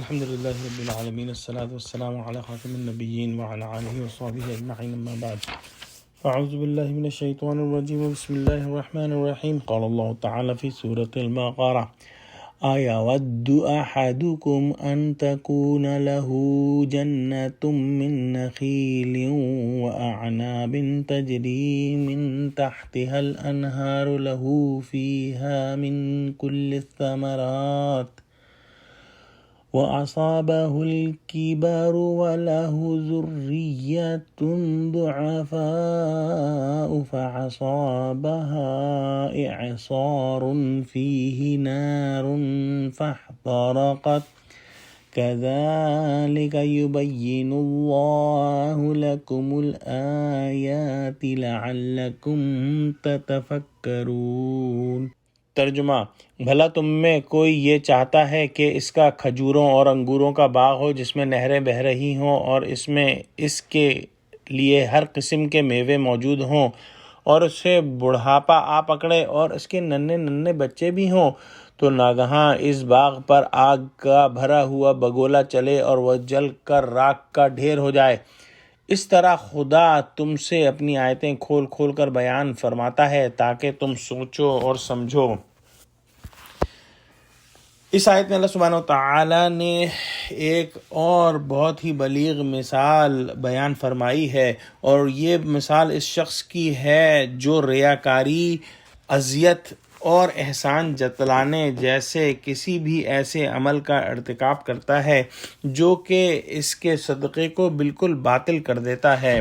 الحمد لله رب العالمين، الصلاة والسلام على خاتم النبيين وعلى آله وصحبه أجمعين، أما بعد. أعوذ بالله من الشيطان الرجيم، بسم الله الرحمن الرحيم. قال الله تعالى في سورة البقرة: أيود أحدكم أن تكون له جنة من نخيل وأعناب تجري من تحتها الأنهار له فيها من كل الثمرات وأصابه الكبر وله ذرية ضعفاء فأصابها إعصار فيه نار فاحترقت كذلك يبين الله لكم الآيات لعلكم تتفكرون. ترجمہ: بھلا تم میں کوئی یہ چاہتا ہے کہ اس کا کھجوروں اور انگوروں کا باغ ہو جس میں نہریں بہہ رہی ہوں اور اس میں اس کے لیے ہر قسم کے میوے موجود ہوں، اور اسے بڑھاپا آ پکڑے اور اس کے ننھے ننھے بچے بھی ہوں، تو ناگہاں اس باغ پر آگ کا بھرا ہوا بگولا چلے اور وہ جل کر راکھ کا ڈھیر ہو جائے. اس طرح خدا تم سے اپنی آیتیں کھول کھول کر بیان فرماتا ہے تاکہ تم سوچو اور سمجھو. اس آیت میں اللہ سبحانہ و تعالیٰ نے ایک اور بہت ہی بلیغ مثال بیان فرمائی ہے، اور یہ مثال اس شخص کی ہے جو ریاکاری، اذیت اور احسان جتلانے جیسے کسی بھی ایسے عمل کا ارتکاب کرتا ہے جو کہ اس کے صدقے کو بالکل باطل کر دیتا ہے.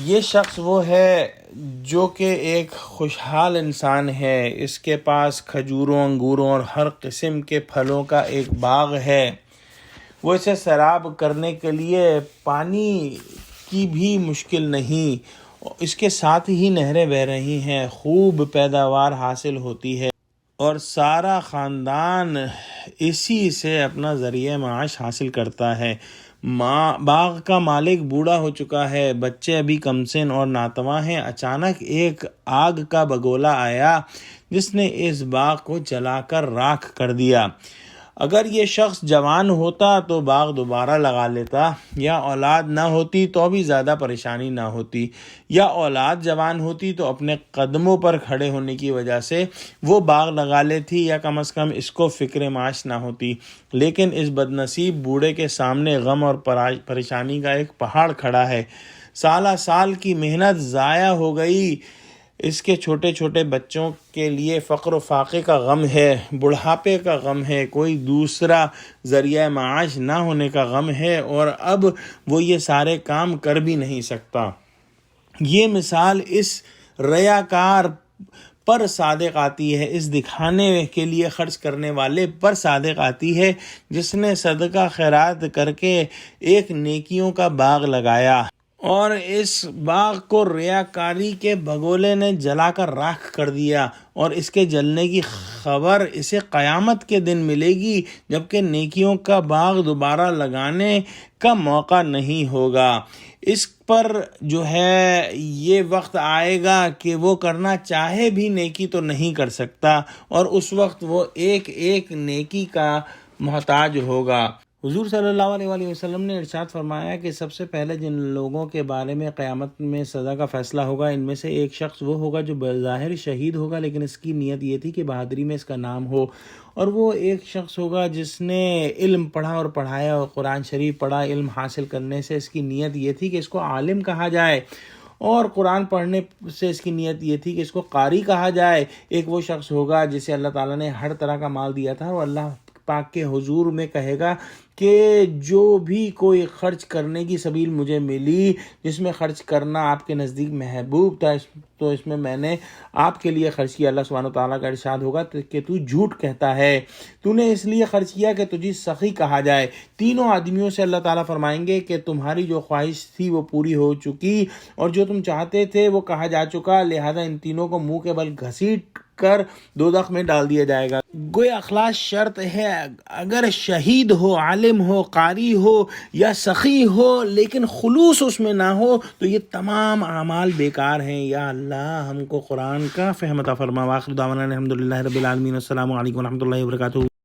یہ شخص وہ ہے جو کہ ایک خوشحال انسان ہے، اس کے پاس کھجوروں، انگوروں اور ہر قسم کے پھلوں کا ایک باغ ہے. وہ اسے سیراب کرنے کے لیے پانی کی بھی مشکل نہیں، اس کے ساتھ ہی نہریں بہہ رہی ہیں، خوب پیداوار حاصل ہوتی ہے اور سارا خاندان اسی سے اپنا ذریعہ معاش حاصل کرتا ہے. باغ کا مالک بوڑھا ہو چکا ہے، بچے ابھی کمسن اور ناتواں ہیں. اچانک ایک آگ کا بگولا آیا جس نے اس باغ کو جلا کر راکھ کر دیا. اگر یہ شخص جوان ہوتا تو باغ دوبارہ لگا لیتا، یا اولاد نہ ہوتی تو بھی زیادہ پریشانی نہ ہوتی، یا اولاد جوان ہوتی تو اپنے قدموں پر کھڑے ہونے کی وجہ سے وہ باغ لگا لیتی، یا کم از کم اس کو فکر معاش نہ ہوتی. لیکن اس بد نصیب بوڑھے کے سامنے غم اور پریشانی کا ایک پہاڑ کھڑا ہے. سالہ سال کی محنت ضائع ہو گئی. اس کے چھوٹے چھوٹے بچوں کے لیے فقر و فاقے کا غم ہے، بڑھاپے کا غم ہے، کوئی دوسرا ذریعہ معاش نہ ہونے کا غم ہے، اور اب وہ یہ سارے کام کر بھی نہیں سکتا. یہ مثال اس ریاکار پر صادق آتی ہے، اس دکھانے کے لیے خرچ کرنے والے پر صادق آتی ہے جس نے صدقہ خیرات کر کے ایک نیکیوں کا باغ لگایا اور اس باغ کو ریاکاری کے بگولے نے جلا کر راکھ کر دیا، اور اس کے جلنے کی خبر اسے قیامت کے دن ملے گی جبکہ نیکیوں کا باغ دوبارہ لگانے کا موقع نہیں ہوگا. اس پر جو ہے یہ وقت آئے گا کہ وہ کرنا چاہے بھی نیکی تو نہیں کر سکتا، اور اس وقت وہ ایک ایک نیکی کا محتاج ہوگا. حضور صلی اللہ علیہ وآلہ وسلم نے ارشاد فرمایا کہ سب سے پہلے جن لوگوں کے بارے میں قیامت میں سزا کا فیصلہ ہوگا، ان میں سے ایک شخص وہ ہوگا جو بظاہر شہید ہوگا لیکن اس کی نیت یہ تھی کہ بہادری میں اس کا نام ہو، اور وہ ایک شخص ہوگا جس نے علم پڑھا اور پڑھایا اور قرآن شریف پڑھا. علم حاصل کرنے سے اس کی نیت یہ تھی کہ اس کو عالم کہا جائے، اور قرآن پڑھنے سے اس کی نیت یہ تھی کہ اس کو قاری کہا جائے. ایک وہ شخص ہوگا جسے اللہ تعالیٰ نے ہر طرح کا مال دیا تھا، اور اللہ پاک کے حضور میں کہے گا کہ جو بھی کوئی خرچ کرنے کی سبیل مجھے ملی جس میں خرچ کرنا آپ کے نزدیک محبوب تھا تو اس میں میں نے آپ کے لیے خرچ کیا. اللہ سبحانہ و تعالیٰ کا ارشاد ہوگا کہ تو جھوٹ کہتا ہے، تو نے اس لیے خرچ کیا کہ تجھے سخی کہا جائے. تینوں آدمیوں سے اللہ تعالیٰ فرمائیں گے کہ تمہاری جو خواہش تھی وہ پوری ہو چکی، اور جو تم چاہتے تھے وہ کہا جا چکا، لہذا ان تینوں کو منہ کے بل گھسیٹ کر دوزخ میں ڈال دیا جائے گا. گویا اخلاص شرط ہے. اگر شہید ہو، عالم ہو، قاری ہو یا سخی ہو لیکن خلوص اس میں نہ ہو تو یہ تمام اعمال بیکار ہیں. یا اللہ ہم کو قرآن کا فہم عطا فرما. وآخر دعوانا الحمدللہ رب العالمین. السلام علیکم ورحمۃ اللہ وبرکاتہ.